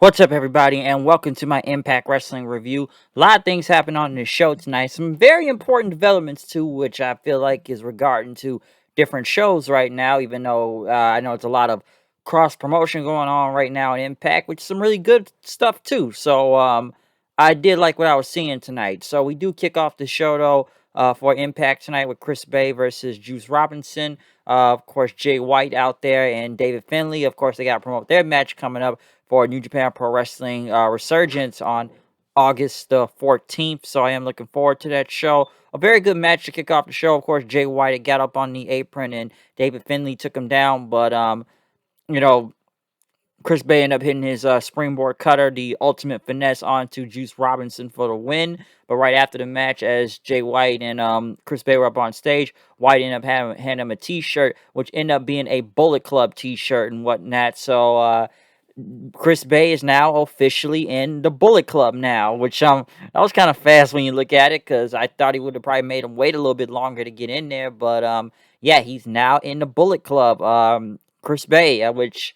What's up, everybody, and welcome to my Impact Wrestling review. A lot of things happen on the show tonight. Some very important developments, too, which I feel like is regarding to different shows right now, even though I know it's a lot of cross promotion going on right now in Impact, which is some really good stuff, too. So, I did like what I was seeing tonight. So, we do kick off the show, though, for Impact tonight with Chris Bay versus Juice Robinson. Of course, Jay White out there and David Finlay. Of course, they got to promote their match coming up for New Japan Pro Wrestling Resurgence on August the 14th. So I am looking forward to that show. A very good match to kick off the show. Of course, Jay White got up on the apron and David Finlay took him down. But, you know, Chris Bay ended up hitting his springboard cutter, the ultimate finesse onto Juice Robinson for the win. But right after the match, as Jay White and Chris Bay were up on stage, White ended up handing him a T-shirt, which ended up being a Bullet Club T-shirt and whatnot. So Chris Bay is now officially in the Bullet Club now, which that was kind of fast when you look at it, because I thought he would have probably made him wait a little bit longer to get in there. But yeah, he's now in the Bullet Club. Chris Bay, which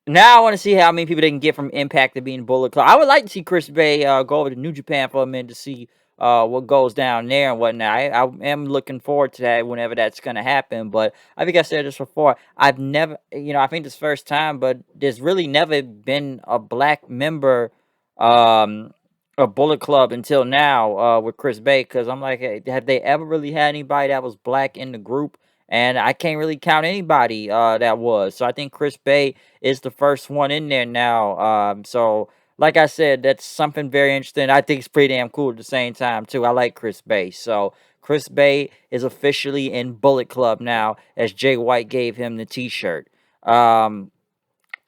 now I want to see how many people they can get from Impact to being Bullet Club. I would like to see Chris Bay go over to New Japan for a minute to see what goes down there and whatnot. I am looking forward to that whenever that's going to happen. But I think I said this before. I've never, I think this first time, but there's really never been a black member of Bullet Club until now with Chris Bay. Because I'm like, hey, have they ever really had anybody that was black in the group? And I can't really count anybody that was. So I think Chris Bay is the first one in there now. So like I said, that's something very interesting. I think it's pretty damn cool at the same time too. I like Chris Bay. So Chris Bay is officially in Bullet Club now, as Jay White gave him the T-shirt. Um,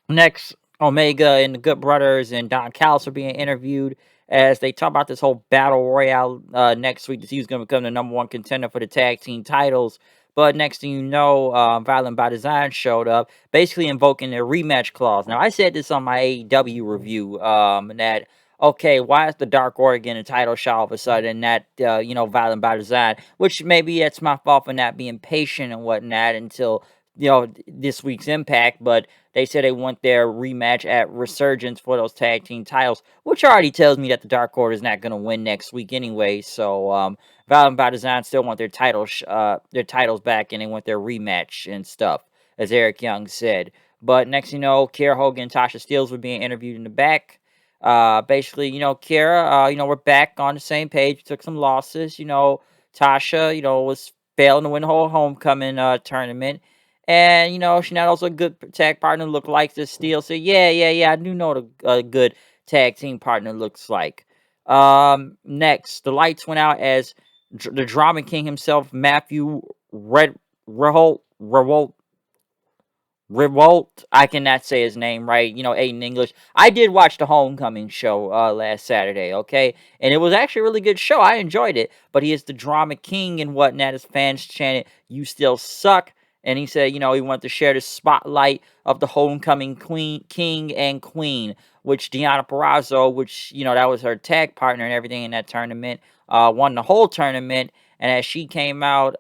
Next, Omega and the Good Brothers and Don Callis are being interviewed as they talk about this whole battle royale next week to see who's going to become the number one contender for the tag team titles. But next thing you know, Violent by Design showed up, basically invoking their rematch clause. Now, I said this on my AEW review, that, okay, why is the Dark Order getting a title shot all of a sudden, that, Violent by Design, which maybe that's my fault for not being patient and whatnot until, this week's Impact, but they said they want their rematch at Resurgence for those tag team titles, which already tells me that the Dark Order is not going to win next week anyway. So, Violent by Design still want their titles back, and they want their rematch and stuff, as Eric Young said. But next, Kiera Hogan and Tasha Steelz were being interviewed in the back. Basically, Kiera, we're back on the same page. We took some losses. Tasha, was failing to win the whole homecoming tournament. And, she's not also a good tag partner, look like this Steel. So, yeah, I do know what a good tag team partner looks like. Next, the lights went out as the Drama King himself, Matthew Revolt, I cannot say his name right, eight in English. I did watch the Homecoming show last Saturday, okay? And it was actually a really good show. I enjoyed it. But he is the Drama King and whatnot. His fans chanted, "You still suck." And he said, he wanted to share the spotlight of the Homecoming King and Queen, which Deonna Purrazzo, which, that was her tag partner and everything in that tournament, won the whole tournament. And as she came out,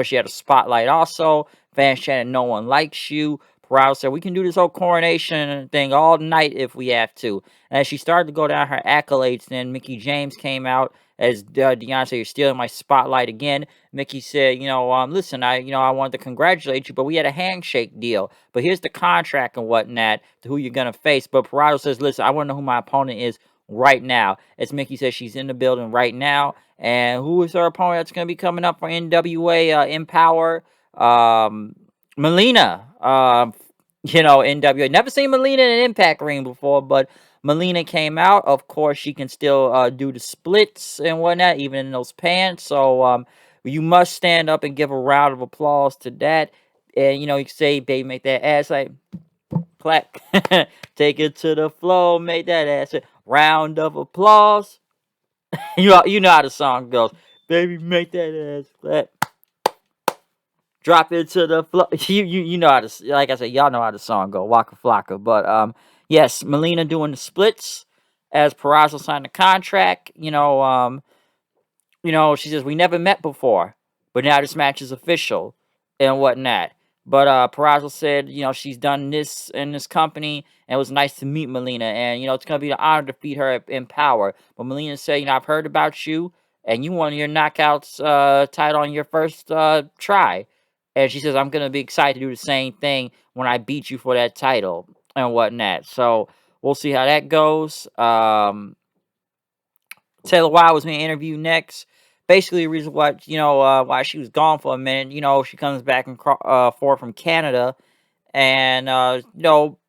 she had a spotlight also. Fans chanting, "No one likes you." Purrazzo said, "We can do this whole coronation thing all night if we have to." And as she started to go down her accolades, then Mickey James came out as Deonna said, "You're stealing my spotlight again." Mickey said, "Listen, I wanted to congratulate you, but we had a handshake deal. But here's the contract and whatnot to who you're gonna face." But Purrazzo says, "Listen, I want to know who my opponent is right now." As Mickey says, she's in the building right now. And who is her opponent that's going to be coming up for NWA Empower? Melina, NWA. Never seen Melina in an Impact ring before, but Melina came out. Of course, she can still do the splits and whatnot, even in those pants. So you must stand up and give a round of applause to that. And, you can say, "Baby, make that ass like clap." Take it to the floor, make that ass. Round of applause. You know how the song goes. "Baby, make that ass clap. Drop it to the floor." You know how to, like I said, y'all know how the song go. Waka Flocka. But yes, Melina doing the splits as Purrazzo signed the contract. She says, "We never met before, but now this match is official and whatnot." But Peraza said, she's done this in this company, and it was nice to meet Melina, and it's gonna be an honor to defeat her in Power. But Melina said, I've heard about you, and you won your knockouts title on your first try. And she says, I'm gonna be excited to do the same thing when I beat you for that title and whatnot. So we'll see how that goes. Taylor Wilde was being interviewed next. Basically, the reason why she was gone for a minute. She comes back and forth from Canada, and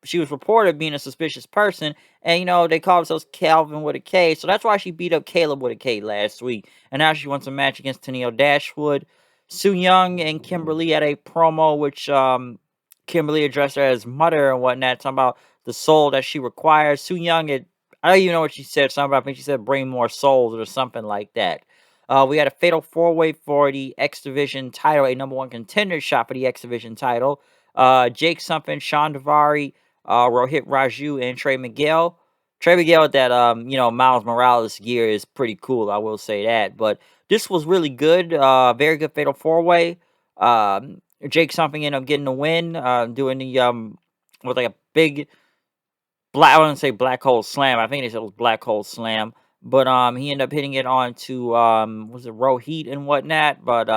she was reported being a suspicious person, and they call themselves Calvin with a K, so that's why she beat up Caleb with a K last week, and now she wants a match against Tennille Dashwood. Sue Young and Kimberly had a promo, which Kimberly addressed her as mother and whatnot, talking about the soul that she requires. Sue Young had, I don't even know what she said, something about, I think she said bring more souls or something like that. We had a fatal four-way for the X Division title, a number one contender shot for the X Division title. Jake something, Sean Davari, Rohit Raju, and Trey Miguel. Trey Miguel with that Miles Morales gear is pretty cool, I will say that. But this was really good. Very good fatal four way. Jake something ended up getting the win, doing the with like a big I wouldn't say black hole slam. I think they said it was black hole slam. But he ended up hitting it onto was it Rohit and whatnot. But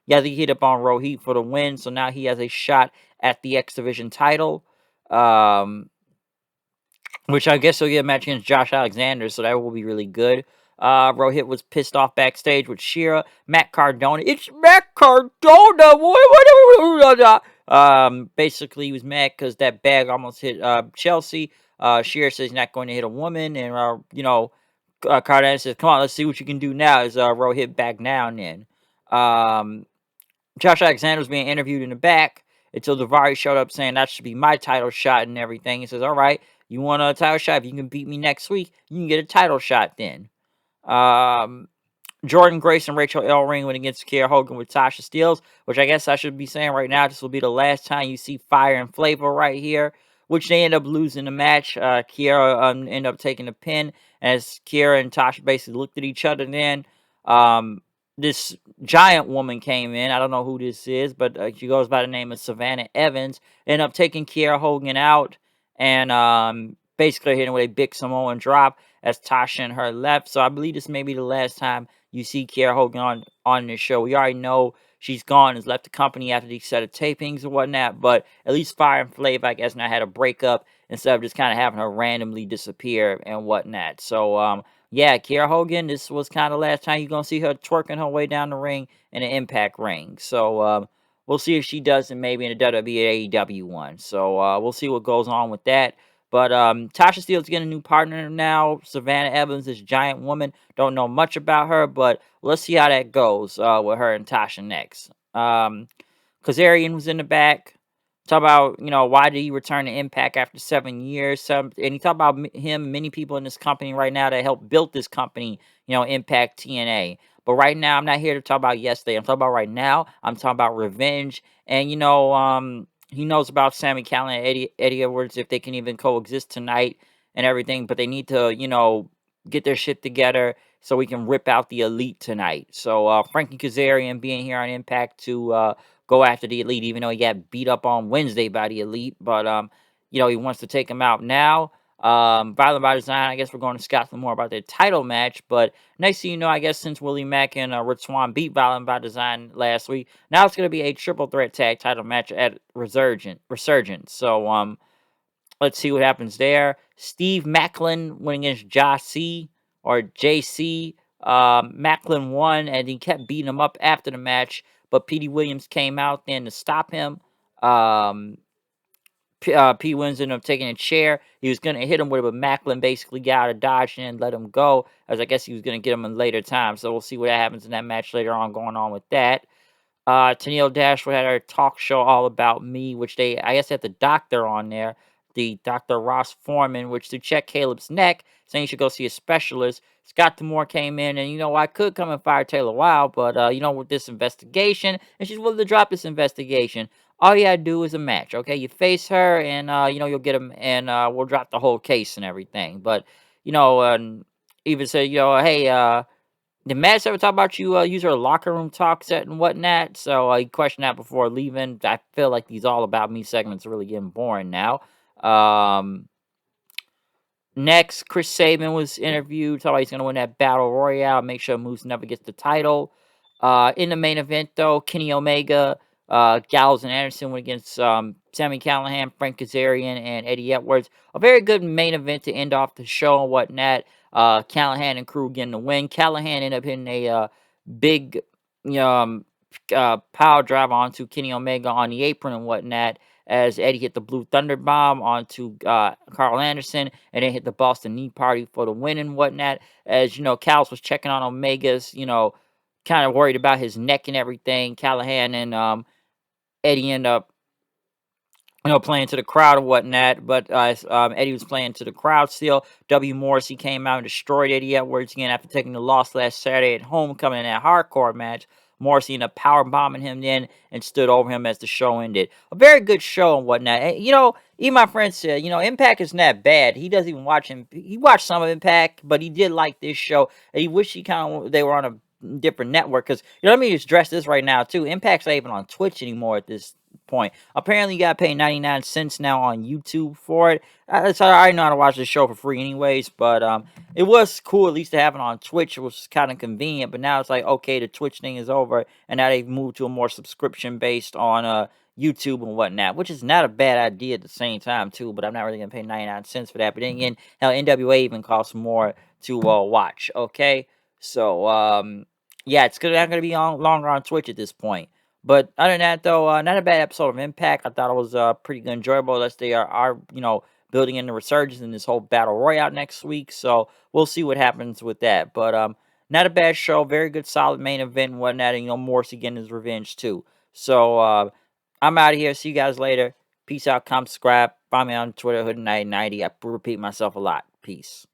yeah, he hit up on Rohit for the win. So now he has a shot at the X Division title. Which I guess he'll get a match against Josh Alexander, so that will be really good. Rohit was pissed off backstage with Shira. Matt Cardona. It's Matt Cardona! Basically, he was mad because that bag almost hit Chelsea. Shira says he's not going to hit a woman, and, Cardona says, come on, let's see what you can do now. As Rohit back now and then. Josh Alexander was being interviewed in the back until Davari showed up saying that should be my title shot and everything. He says, all right, you want a title shot? If you can beat me next week, you can get a title shot then. Jordan Grace and Rachel Ellering went against Kiera Hogan with Tasha Steelz, which I guess I should be saying right now, this will be the last time you see Fire and Flavor right here, which they end up losing the match. Kiera ended up taking the pin as Kiera and Tasha basically looked at each other then. This giant woman came in. I don't know who this is, but she goes by the name of Savannah Evans. Ended up taking Kiera Hogan out and basically hitting with a big Samoan drop as Tasha and her left. So I believe this may be the last time you see Kiera Hogan on this show. We already know she's gone, has left the company after these set of tapings and whatnot, but at least Fire and Flav, I guess, now had a breakup instead of just kind of having her randomly disappear and whatnot. So, yeah, Kiera Hogan, this was kind of last time you're going to see her twerking her way down the ring in an Impact ring. So, we'll see if she does it maybe in the WWE AEW one. So, we'll see what goes on with that. But Tasha Steelz getting a new partner now. Savannah Evans, this giant woman. Don't know much about her, but let's see how that goes with her and Tasha next. Kazarian was in the back. Talk about, why did he return to Impact after 7 years? And he talked about him, many people in this company right now that helped build this company, Impact TNA. But right now, I'm not here to talk about yesterday. I'm talking about right now. I'm talking about revenge. And, he knows about Sammy Callihan and Eddie Edwards, if they can even coexist tonight and everything. But they need to, get their shit together so we can rip out the Elite tonight. So Frankie Kazarian being here on Impact to go after the Elite, even though he got beat up on Wednesday by the Elite. But he wants to take him out now. Violent by Design, I guess we're going to discuss more about their title match. But next thing you know, I guess since Willie Mack and Rich Swann beat Violent by Design last week, now it's going to be a triple threat tag title match at Resurgence. So let's see what happens there. Steve Macklin went against JC or JC. Macklin won, and he kept beating him up after the match. But Petey Williams came out then to stop him. P. Williams ended up taking a chair. He was going to hit him with it, but Macklin basically got out of dodge and let him go, as I guess he was going to get him in later time. So we'll see what happens in that match later on going on with that. Tennille Dashwood had her talk show All About Me, which I guess had the doctor on there, the Dr. Ross Foreman, which to check Caleb's neck, saying he should go see a specialist. Scott D'Amore came in, and I could come and fire Taylor Wilde, but with this investigation, and she's willing to drop this investigation. All you gotta do is a match, okay? You face her, and you'll get him, and we'll drop the whole case and everything. But even say, hey, Did Mads ever talk about you use her locker room talk set and whatnot? So he questioned that before leaving. I feel like these all about me segments are really getting boring now. Um, Next, Chris Sabin was interviewed. Talking about he's going to win that battle royale. Make sure Moose never gets the title. In the main event, though, Kenny Omega, Gallows, and Anderson went against Sami Callihan, Frank Kazarian, and Eddie Edwards. A very good main event to end off the show and whatnot. Callahan and crew getting the win. Callahan ended up hitting a big um, power drive onto Kenny Omega on the apron and whatnot, as Eddie hit the Blue Thunder Bomb onto Carl Anderson, and then hit the Boston Knee Party for the win and whatnot. As you know, Callis was checking on Omega's, kind of worried about his neck and everything. Callahan and Eddie end up playing to the crowd and whatnot. But Eddie was playing to the crowd still. W. Morrissey came out and destroyed Eddie Edwards again after taking the loss last Saturday at Homecoming in that hardcore match. Morrissey ended up power bombing him then and stood over him as the show ended. A very good show and whatnot. And, even my friend said, Impact is not bad. He doesn't even watch him. He watched some of Impact, but he did like this show. And he wished they were on a different network. Because, let me just address this right now, too. Impact's not even on Twitch anymore at this point. Apparently, you gotta pay 99 cents now on YouTube for it. So I already know how to watch the show for free, anyways. But it was cool at least to have it on Twitch. It was kind of convenient. But now it's like, okay, the Twitch thing is over, and now they've moved to a more subscription based on YouTube and whatnot, which is not a bad idea at the same time too. But I'm not really gonna pay 99 cents for that. But then again, hell, NWA even costs more to watch. Okay, so yeah, it's not gonna be on longer on Twitch at this point. But other than that, though, not a bad episode of Impact. I thought it was pretty good, enjoyable. Unless they are building in the resurgence in this whole battle royale next week. So we'll see what happens with that. But not a bad show. Very good, solid main event and whatnot. And Morrissey getting his revenge too. So I'm out of here. See you guys later. Peace out. Come subscribe. Find me on Twitter, Hood9090. I repeat myself a lot. Peace.